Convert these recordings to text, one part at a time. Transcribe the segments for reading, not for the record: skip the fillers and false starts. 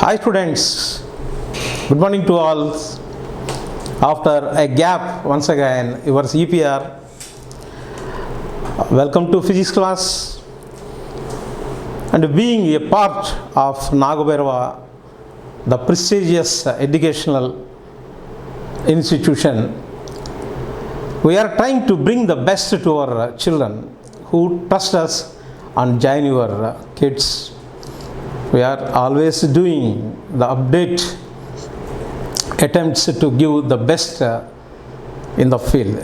Hi students, good morning to all. After a gap, once again, your EPR. Welcome to physics class. And being a part of Nagabhairava, the prestigious educational institution, we are trying to bring the best to our children who trust us and join your kids. We are always doing the update attempts to give the best in the field.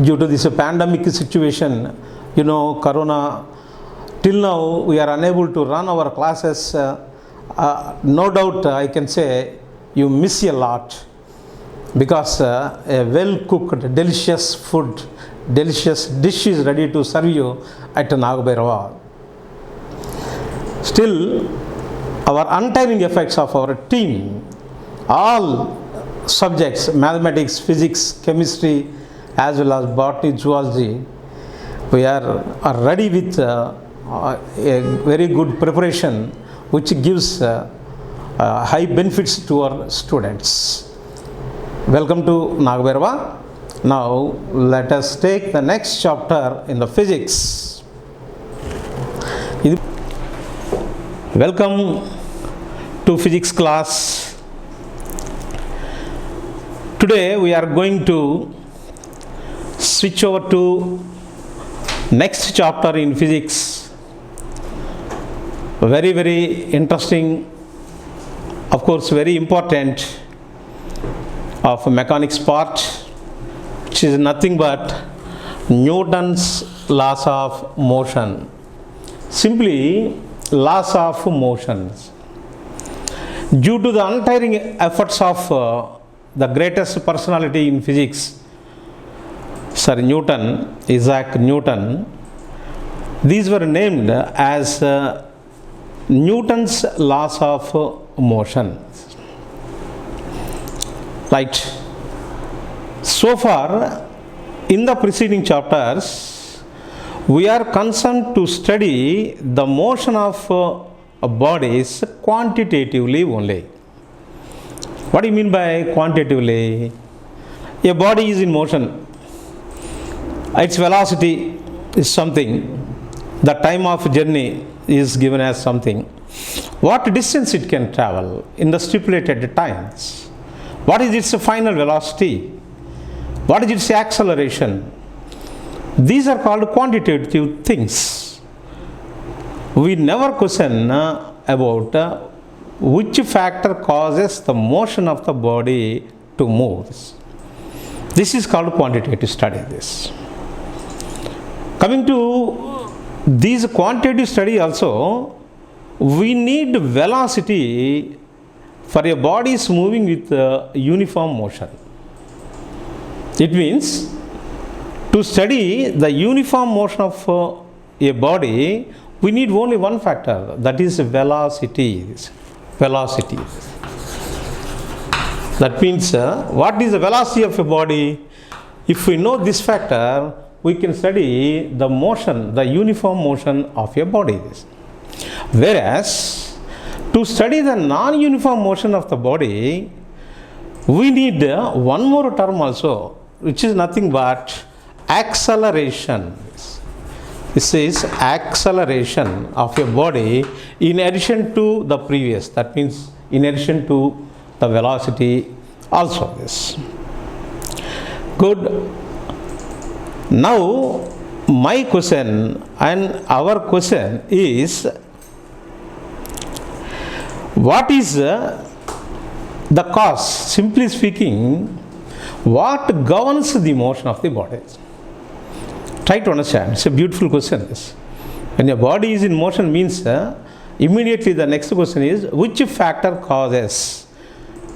Due to this pandemic situation, Corona, till now we are unable to run our classes. No doubt I can say you miss a lot because a well-cooked, delicious food, delicious dish is ready to serve you at Nagabhairava. Still, our untiring effects of our team, all subjects, mathematics, physics, chemistry, as well as botany, zoology, we are ready with a very good preparation which gives high benefits to our students. Welcome to Nagabhairava. Now let us take the next chapter in the physics. Welcome to physics class. Today we are going to switch over to next chapter in physics. Very interesting, of course very important of mechanics part, which is nothing but Newton's laws of motion. Simply laws of motion. Due to the untiring efforts of the greatest personality in physics, Sir Newton, Isaac Newton, these were named as Newton's laws of motion. Right. So far, in the preceding chapters, we are concerned to study the motion of bodies quantitatively only. What do you mean by quantitatively? A body is in motion. Its velocity is something. The time of journey is given as something. What distance it can travel in the stipulated times? What is its final velocity? What is its acceleration? These are called quantitative things. We never question about which factor causes the motion of the body to move. This is called quantitative study. Coming to these quantitative study also, we need velocity for a body is moving with uniform motion. It means to study the uniform motion of a body, we need only one factor, that is velocity. Velocity. That means what is the velocity of a body? If we know this factor, we can study the motion, the uniform motion of a body. Whereas, to study the non-uniform motion of the body, we need one more term also, which is nothing but acceleration. This is acceleration of a body in addition to the previous. That means in addition to the velocity also this. Good. Now my question and our question is, what is the cause? Simply speaking, what governs the motion of the body? Try to understand. It's a beautiful question. When your body is in motion means immediately the next question is, which factor causes,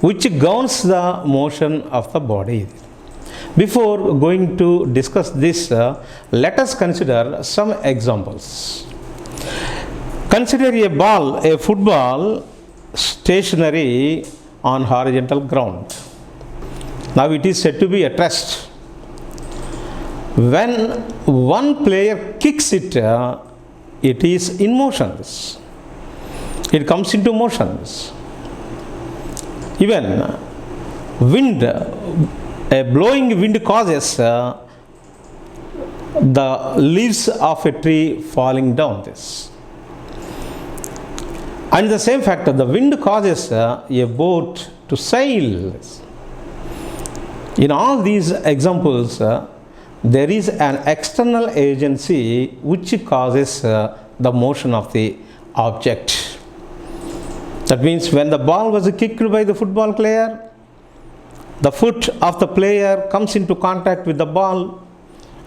which governs the motion of the body? Before going to discuss this, let us consider some examples. Consider a ball, a football, stationary on horizontal ground. Now it is said to be at rest. When one player kicks it, it is in motion. It comes into motion. Even wind, a blowing wind causes the leaves of a tree falling down. This. And the same factor, the wind causes a boat to sail. In all these examples, there is an external agency which causes the motion of the object. That means when the ball was kicked by the football player, the foot of the player comes into contact with the ball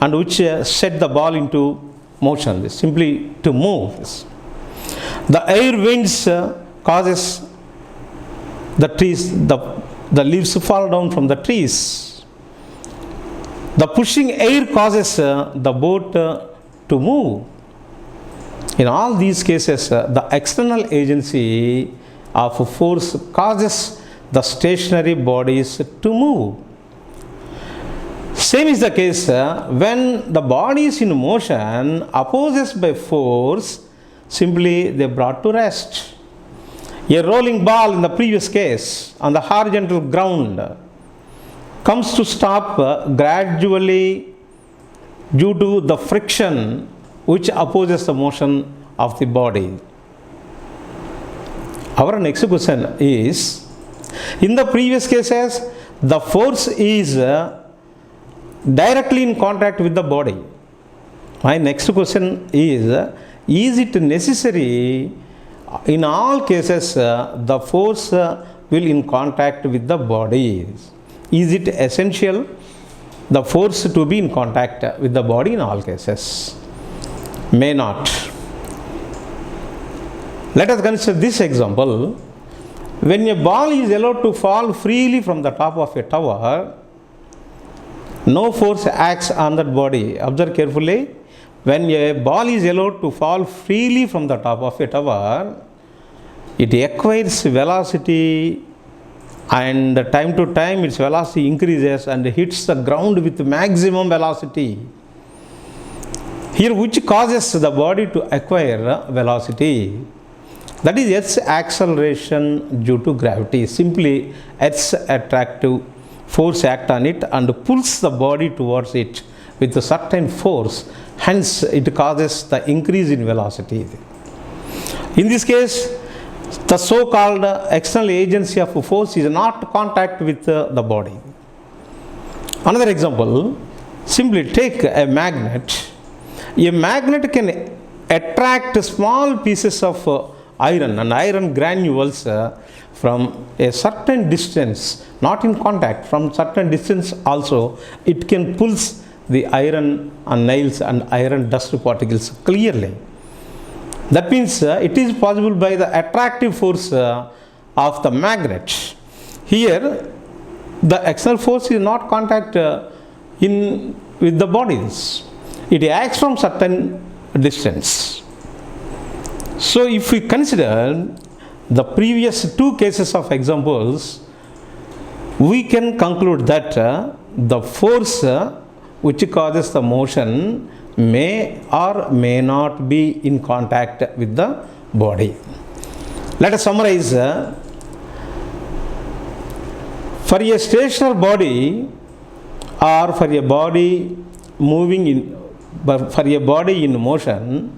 and which set the ball into motion, simply to move. The air winds causes the trees, the leaves fall down from the trees. The pushing air causes the boat to move. In all these cases, the external agency of force causes the stationary bodies to move. Same is the case when the body is in motion, opposed by force, simply they brought to rest. A rolling ball in the previous case on the horizontal ground comes to stop gradually due to the friction which opposes the motion of the body. Our next question is, in the previous cases, the force is directly in contact with the body. My next question is it necessary in all cases the force will in contact with the body? Is it essential the force to be in contact with the body in all cases? May not. Let us consider this example. When a ball is allowed to fall freely from the top of a tower, no force acts on that body. Observe carefully. When a ball is allowed to fall freely from the top of a tower, it acquires velocity, and time to time its velocity increases and hits the ground with maximum velocity. Here, which causes the body to acquire velocity? That is Earth's acceleration due to gravity. Simply, Earth's attractive force acts on it and pulls the body towards it with a certain force. Hence, it causes the increase in velocity. In this case, the so-called external agency of force is not contact with the body. Another example, simply take a magnet. A magnet can attract small pieces of iron and iron granules from a certain distance, not in contact, from certain distance also, it can pulse the iron and nails and iron dust particles clearly. That means it is possible by the attractive force of the magnet. Here, the external force is not contact with the bodies. It acts from certain distance. So, if we consider the previous two cases of examples, we can conclude that the force which causes the motion may or may not be in contact with the body. Let us summarize. For a stationary body or for a body moving in, for a body in motion,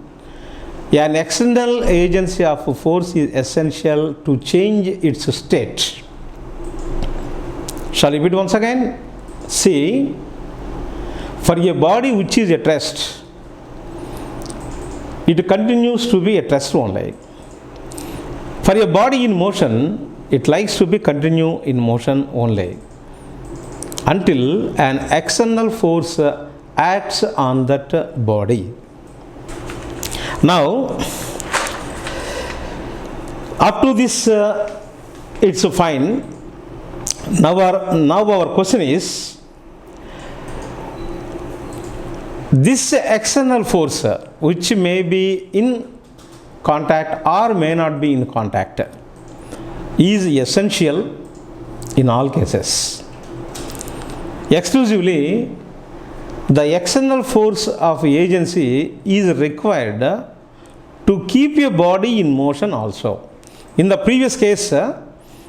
an external agency of force is essential to change its state. Shall I repeat once again? See, for a body which is at rest, it continues to be at rest only. For a body in motion, it likes to be continue in motion only until an external force acts on that body. Now, up to this, it's fine. Now our question is, this external force which may be in contact or may not be in contact is essential in all cases. Exclusively, the external force of agency is required to keep a body in motion also. In the previous case,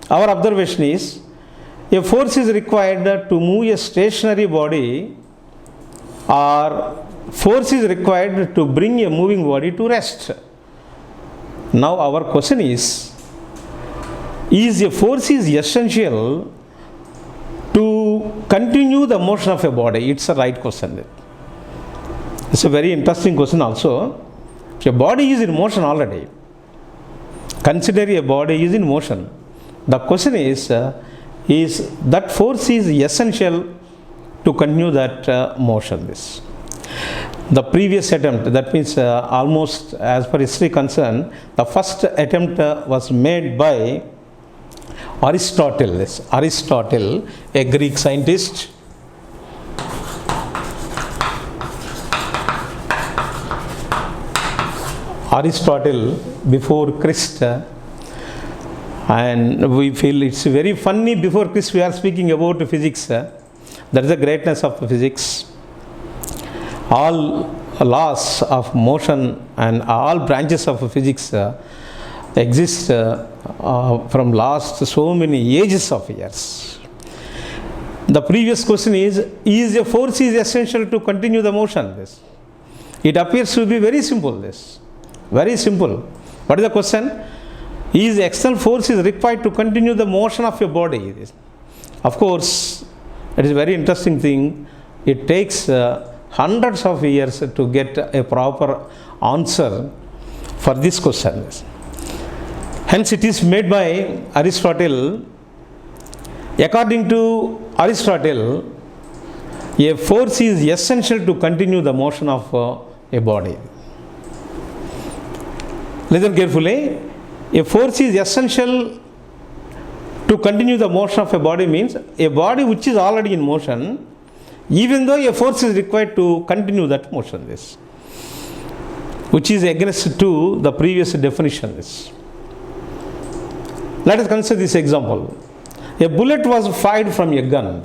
our observation is a force is required to move a stationary body, or force is required to bring a moving body to rest. Now our question is a force is essential to continue the motion of a body? It's a right question. It's a very interesting question also. A body is in motion already. Consider a body is in motion. The question is that force is essential to continue that motion? The previous attempt, that means almost as per history concerned, the first attempt was made by Aristotle. Aristotle, a Greek scientist. Aristotle before Christ, and we feel it's very funny, before Christ we are speaking about physics. That is the greatness of physics. All laws of motion and all branches of physics exist from last so many ages of years. The previous question is a force is essential to continue the motion? It appears to be very simple. Very simple. What is the question? Is external force is required to continue the motion of your body? Of course, it is a very interesting thing. It takes hundreds of years to get a proper answer for this question. Hence, it is made by Aristotle. According to Aristotle, a force is essential to continue the motion of a body. Listen carefully. A force is essential to continue the motion of a body means a body which is already in motion, even though a force is required to continue that motion, which is against to the previous definition. Let us consider this example. A bullet was fired from a gun.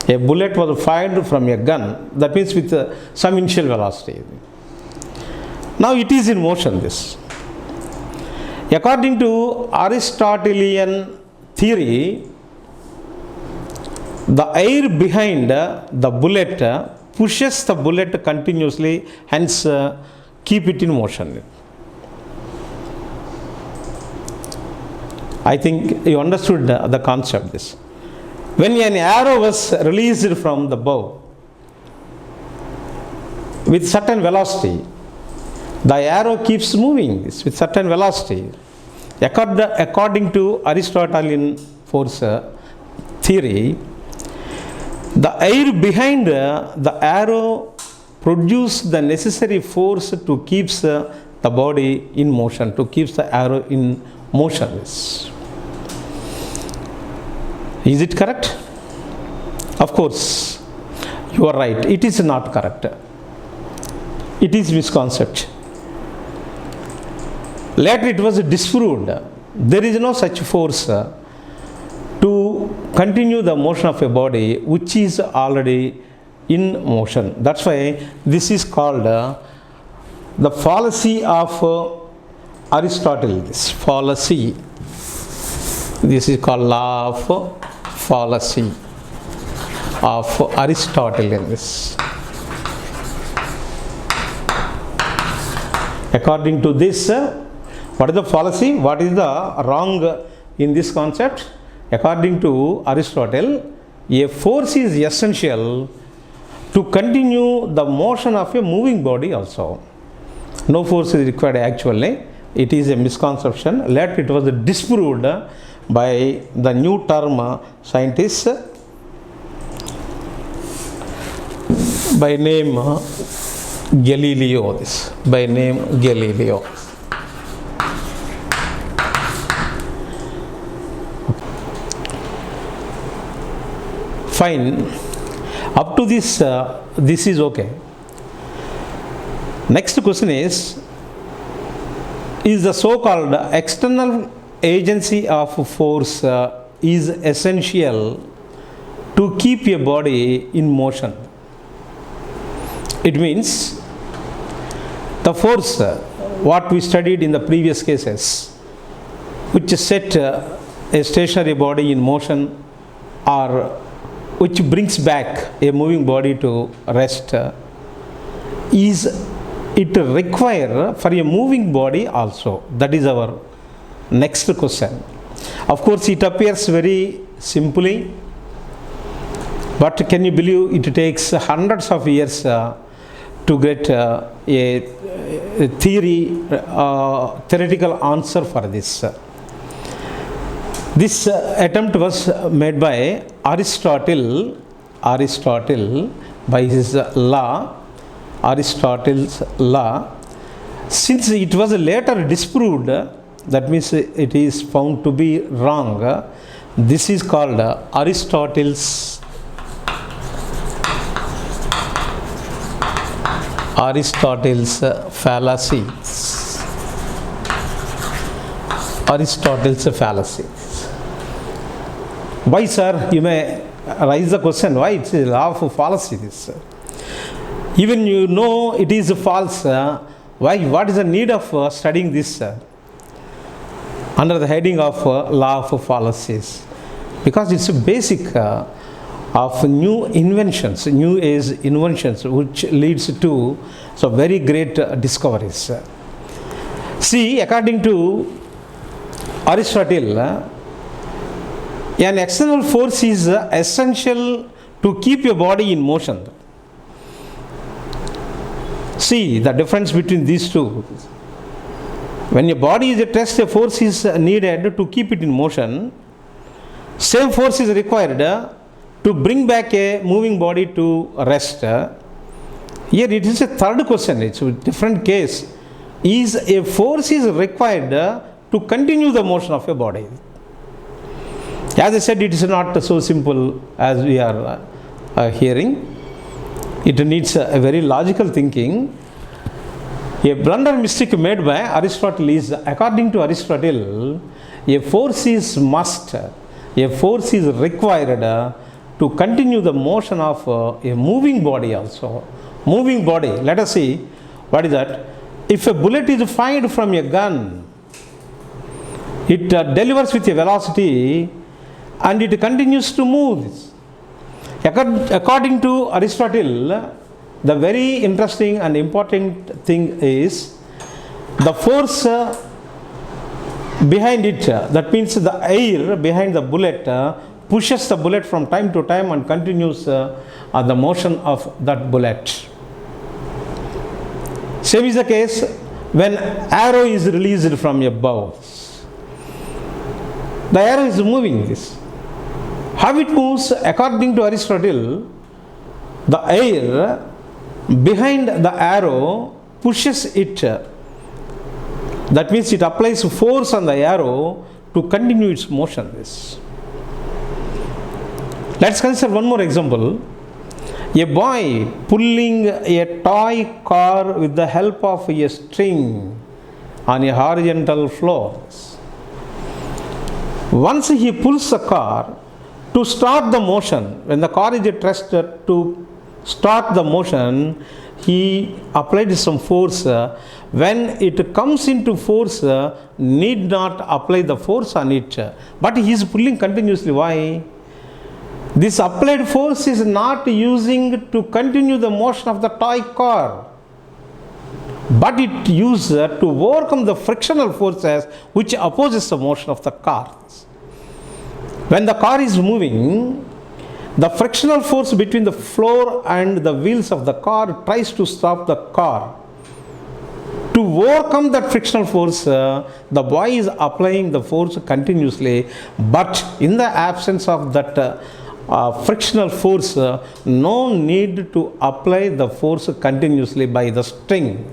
A bullet was fired from a gun, that means with some initial velocity. Now it is in motion. According to Aristotelian theory, the air behind the bullet pushes the bullet continuously, hence keep it in motion. I think you understood the concept. When an arrow was released from the bow with certain velocity, the arrow keeps moving with certain velocity. According to Aristotelian force theory, the air behind the arrow produces the necessary force to keep the body in motion, to keep the arrow in motion. Is it correct? Of course, you are right. It is not correct. It is misconcept. Later it was disproved. There is no such force to continue the motion of a body which is already in motion. That's why this is called the fallacy of Aristotle. This fallacy. This is called law of fallacy of Aristotle. According to this, what is the fallacy? What is the wrong in this concept? According to Aristotle, a force is essential to continue the motion of a moving body also. No force is required actually. It is a misconception. Later it was disproved by the new term scientist by name Galileo. By name Galileo. Fine. Up to this, this is okay. Next question is the so-called external agency of force is essential to keep a body in motion? It means the force what we studied in the previous cases, which set a stationary body in motion or which brings back a moving body to rest, is it require for a moving body also? That is our next question. Of course, it appears very simply, but can you believe it takes hundreds of years to get a theoretical answer for this. This attempt was made by Aristotle by his law, Aristotle's law. Since it was later disproved, that means it is found to be wrong, this is called Aristotle's fallacies. Aristotle's fallacies. Why, sir? You may raise the question, why it's a law of fallacies? Even you know it is false, why? What is the need of studying this under the heading of law of fallacies? Because it's a basic of new inventions, new age inventions, which leads to very great discoveries. See, according to Aristotle, an external force is essential to keep your body in motion. See the difference between these two. When your body is at rest, a force is needed to keep it in motion. Same force is required to bring back a moving body to rest. Here it is a third question, it's a different case. Is a force is required to continue the motion of a body? As I said, it is not so simple as we are hearing. It needs a very logical thinking. A blunder mistake made by Aristotle is, according to Aristotle, a force is required to continue the motion of a moving body also. Moving body, let us see, what is that? If a bullet is fired from a gun, it delivers with a velocity and it continues to move. According to Aristotle, the very interesting and important thing is the force behind it, that means the air behind the bullet pushes the bullet from time to time and continues the motion of that bullet. Same is the case when arrow is released from a bow. The arrow is moving this. How it moves? According to Aristotle, the air behind the arrow pushes it. That means it applies force on the arrow to continue its motion. Let's consider one more example. A boy pulling a toy car with the help of a string on a horizontal floor. Once he pulls the car to start the motion, when the car is at rest, to start the motion, he applied some force. When it comes into force, need not apply the force on it, but he is pulling continuously. Why? This applied force is not using to continue the motion of the toy car, but it used to overcome the frictional forces which opposes the motion of the car. When the car is moving, the frictional force between the floor and the wheels of the car tries to stop the car. To overcome that frictional force, the boy is applying the force continuously, but in the absence of that frictional force, no need to apply the force continuously by the string.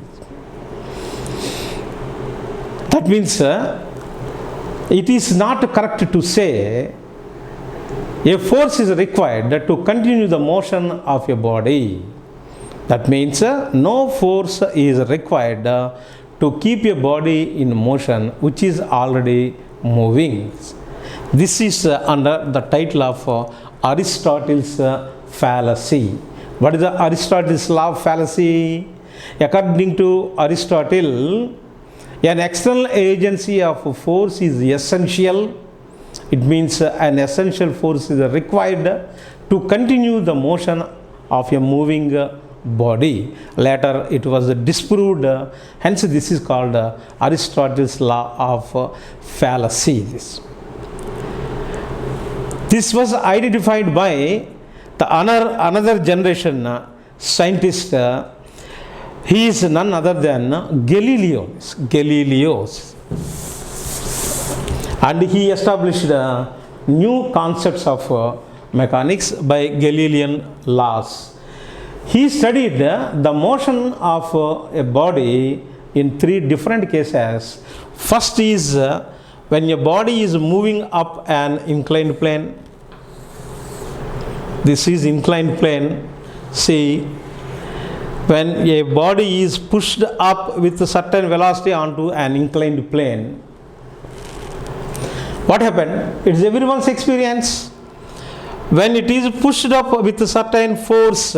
That means it is not correct to say a force is required to continue the motion of a body. That means no force is required to keep a body in motion which is already moving. This is under the title of Aristotle's fallacy. What is the Aristotle's law of fallacy? According to Aristotle, an external agency of force is essential It means an essential force is required to continue the motion of a moving body. Later it was disproved, hence this is called Aristotle's law of fallacy. This was identified by another generation scientist. He is none other than Galileo, and he established new concepts of mechanics by Galilean laws. He studied the motion of a body in three different cases. First is when a body is moving up an inclined plane. This is inclined plane. See, when a body is pushed up with a certain velocity onto an inclined plane, what happened? It's everyone's experience. When it is pushed up with a certain force,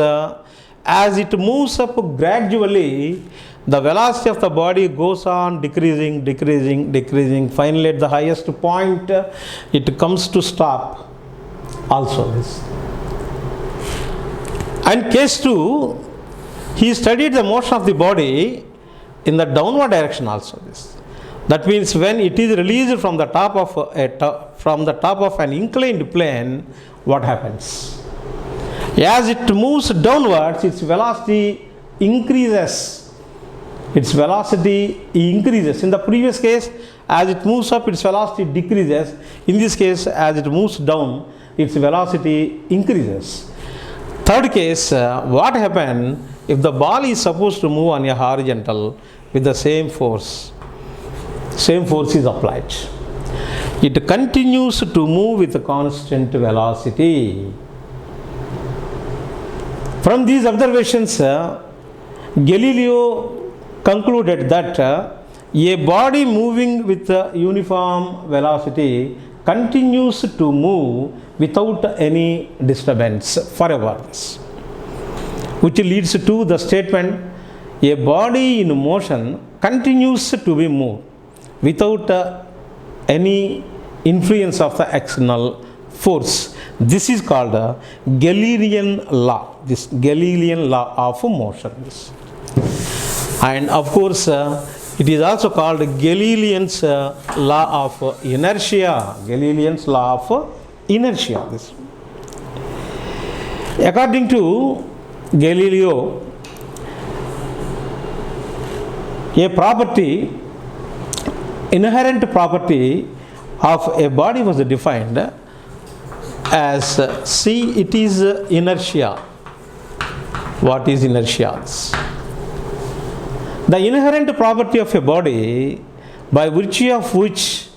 as it moves up gradually, the velocity of the body goes on decreasing. Finally, at the highest point, it comes to stop. Also this. And case 2, he studied the motion of the body in the downward direction also. This. That means when it is released from the top of an inclined plane, what happens? As it moves downwards, its velocity increases. In the previous case, as it moves up, its velocity decreases. In this case, as it moves down, its velocity increases. Third case, what happens if the ball is supposed to move on a horizontal with the same force? Same force is applied. It continues to move with a constant velocity. From these observations, Galileo concluded that a body moving with a uniform velocity continues to move without any disturbance forever, which leads to the statement, a body in motion continues to be moved without any influence of the external force. This is called a Galilean law, this Galilean law of motion. And of course, it is also called Galilean's law of inertia. Galilean's law of inertia. This. According to Galileo, a property, inherent property of a body was defined as it is inertia. What is inertia? The inherent property of a body by virtue of which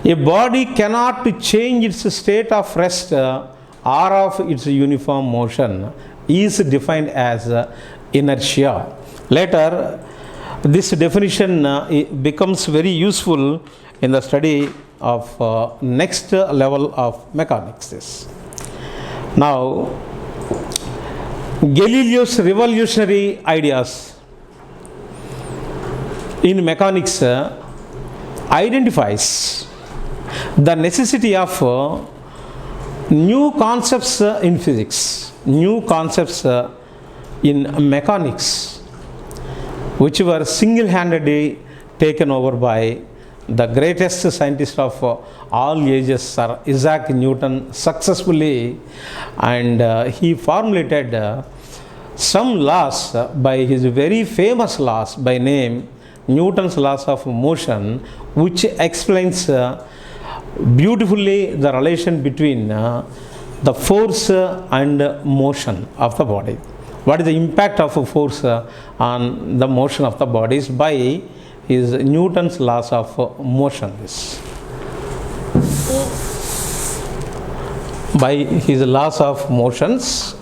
a body cannot change its state of rest or of its uniform motion is defined as inertia. Later, this definition becomes very useful in the study of next level of mechanics. Now, Galileo's revolutionary ideas in mechanics identifies the necessity of new concepts in physics, new concepts in mechanics, which were single-handedly taken over by the greatest scientist of all ages, Sir Isaac Newton, successfully, and he formulated some laws by his very famous laws by name Newton's laws of motion, which explains beautifully the relation between the force and motion of the body. What is the impact of a force on the motion of the bodies by his Newton's laws of motion? By his laws of motions,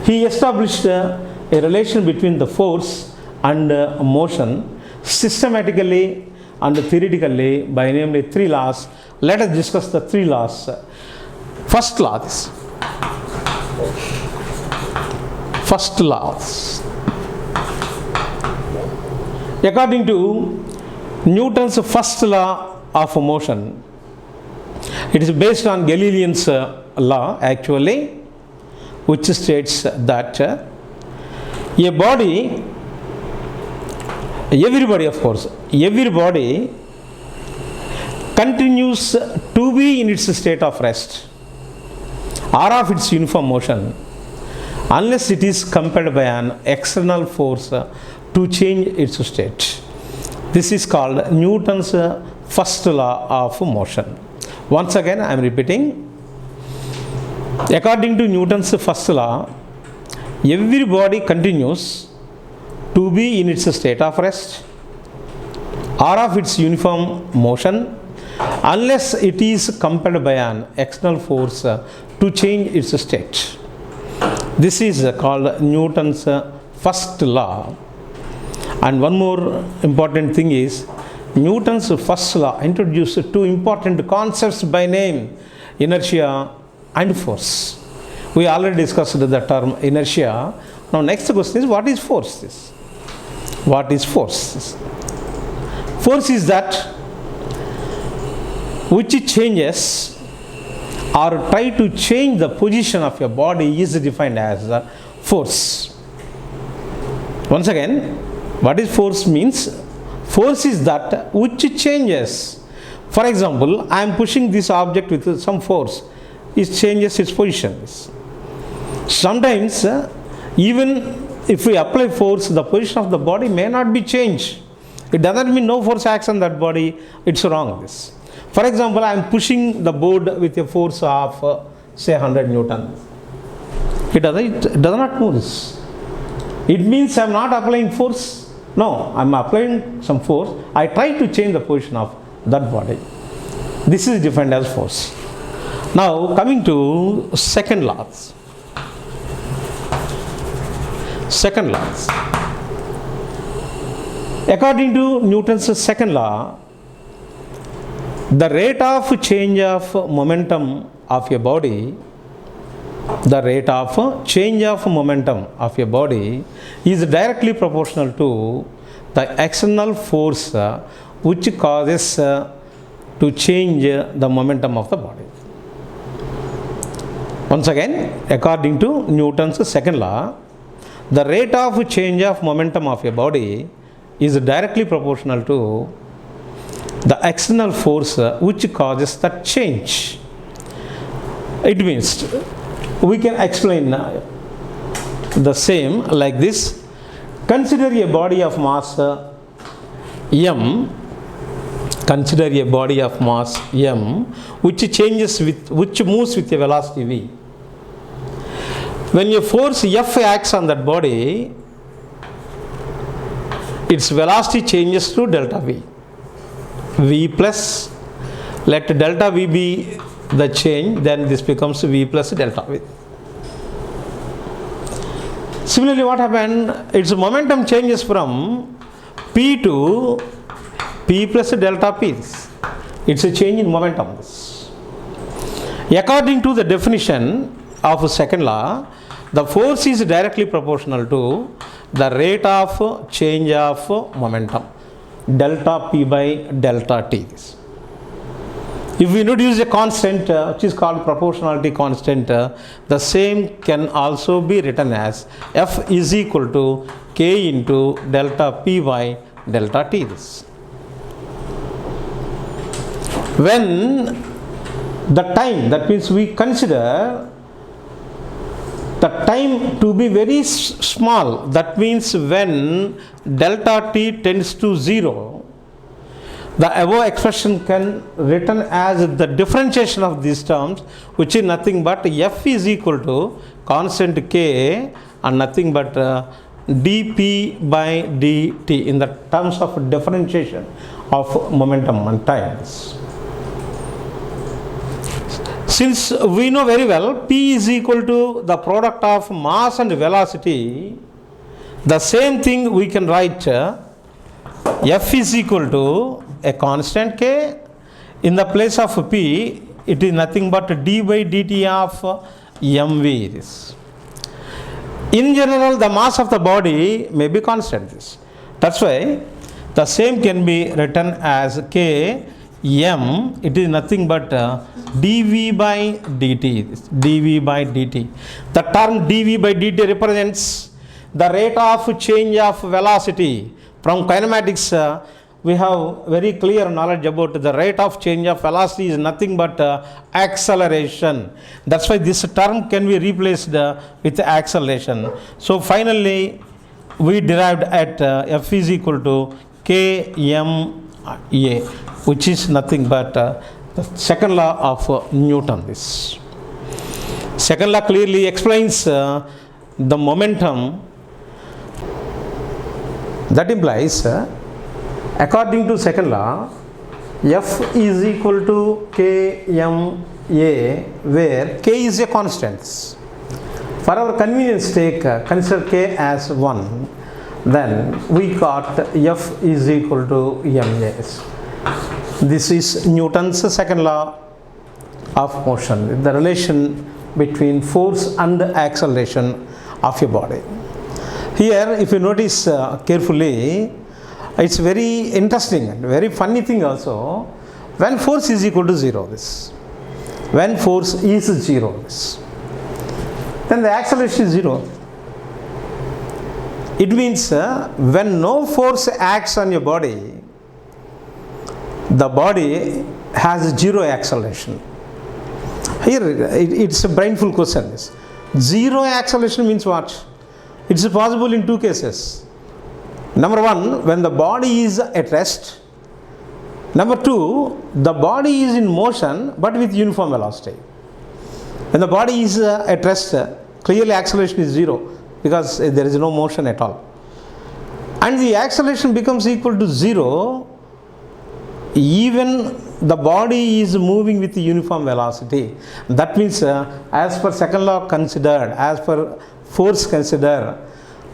he established a relation between the force and motion systematically and theoretically by namely 3 laws. Let us discuss the 3 laws. First law. First law. According to Newton's first law of motion, it is based on Galilean's law actually, which states that a body, everybody continues to be in its state of rest or of its uniform motion unless it is compelled by an external force to change its state. This is called Newton's first law of motion. Once again, I am repeating. According to Newton's first law, every body continues to be in its state of rest or of its uniform motion unless it is compelled by an external force to change its state. This is called Newton's first law. And one more important thing is, Newton's first law introduced two important concepts by name: inertia and force. We already discussed the term inertia. Now next question is, what is force? What is force? Force is that which changes or try to change the position of your body is defined as force. Once again, what is force means? Force is that which changes. For example, I am pushing this object with some force. It changes its position. Sometimes, even if we apply force, the position of the body may not be changed. It doesn't mean no force acts on that body. It's wrong. This. For example, I am pushing the board with a force of say 100 Newton. It does not move this. It means I am not applying force. No, I am applying some force. I try to change the position of that body. This is defined as force. Now coming to second laws. Second laws. According to Newton's second law, the rate of change of momentum of your body, is directly proportional to the external force which causes to change the momentum of the body. Once again, according to Newton's second law, the rate of change of momentum of a body is directly proportional to the external force which causes that change. It means we can explain the same like this. Consider a body of mass m. Consider a body of mass m which moves with a velocity v. When a force F acts on that body, its velocity changes to delta v. V plus, let delta v be the change, then this becomes v plus delta v. Similarly, what happened? Its momentum changes from p to p plus delta p. It's a change in momentum. According to the definition of second law, the force is directly proportional to the rate of change of momentum, delta p by delta t. If we introduce a constant which is called proportionality constant, the same can also be written as F is equal to K into delta p by delta t. When the time, that means we consider the time to be very small, that means when delta t tends to 0, the above expression can written as the differentiation of these terms, which is nothing but F is equal to constant K and nothing but dp by dt in the terms of differentiation of momentum and times. Since we know very well P is equal to the product of mass and velocity, the same thing we can write F is equal to a constant K. In the place of P, it is nothing but d by dt of mv. In general, the mass of the body may be constant. That's why The same can be written as K M. It is nothing but dV by dt. dV by dt. The term dV by dt represents the rate of change of velocity. From kinematics, we have very clear knowledge about the rate of change of velocity is nothing but acceleration. That's why this term can be replaced with acceleration. So finally, we derived at F is equal to kma, which is nothing but the second law of Newton. This second law clearly explains the momentum. That implies, according to second law, F is equal to kma, where k is a constant. For our convenience sake, consider k as 1. Then we got F is equal to ma. This is Newton's second law of motion, the relation between force and acceleration of a body. Here, if you notice carefully, it's very interesting and very funny thing also. When force is equal to 0, when force is 0, then the acceleration is 0. It means when no force acts on your body, the body has 0 acceleration. Here, it's a brainful question. 0 acceleration means what? It's possible in two cases. Number one, when the body is at rest. Number two, the body is in motion but with uniform velocity. When the body is at rest, clearly acceleration is 0 because there is no motion at all. And the acceleration becomes equal to 0 even the body is moving with uniform velocity. That means as per second law considered, as per force consider,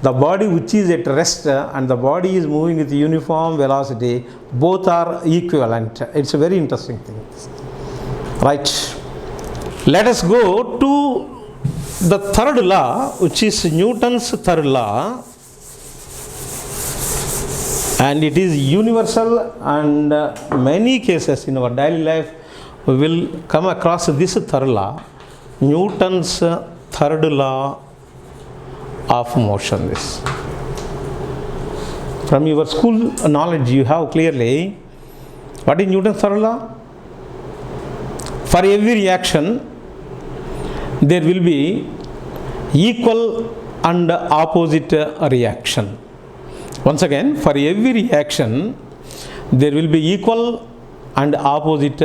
the body which is at rest and the body is moving with uniform velocity, both are equivalent. It's a very interesting thing. Right. Let us go to the third law, which is Newton's third law, and it is universal, and many cases in our daily life we will come across this third law, Newton's third law of motion. This from your school knowledge you have clearly. What is Newton's third law? For every reaction there will be equal and opposite reaction. Once again, for every reaction there will be equal and opposite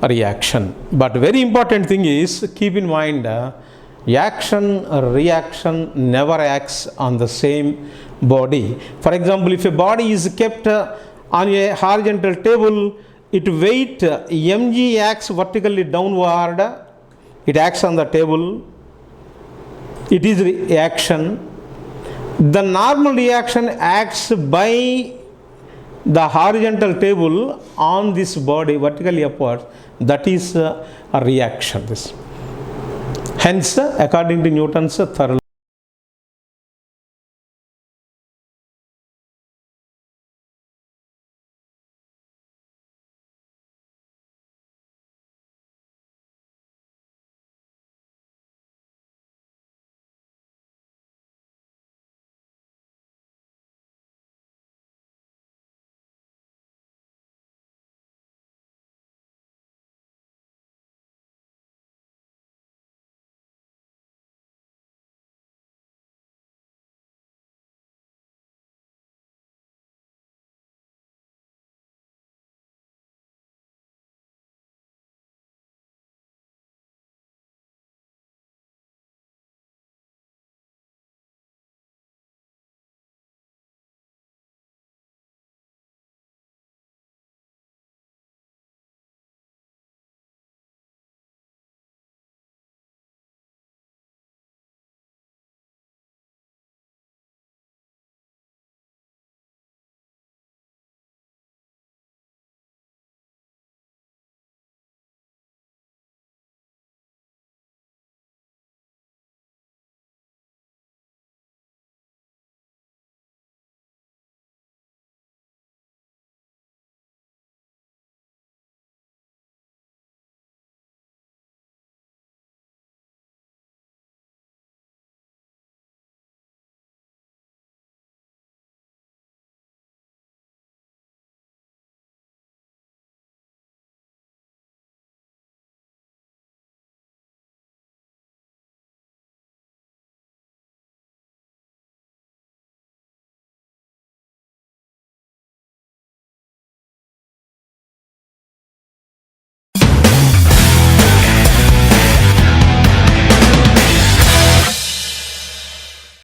reaction. But very important thing is, keep in mind, action or reaction never acts on the same body. For example, if a body is kept on a horizontal table, its weight mg acts vertically downward, it acts on the table, it is reaction. The normal reaction acts by the horizontal table on this body vertically upwards, that is a reaction. Hence, according to Newton's third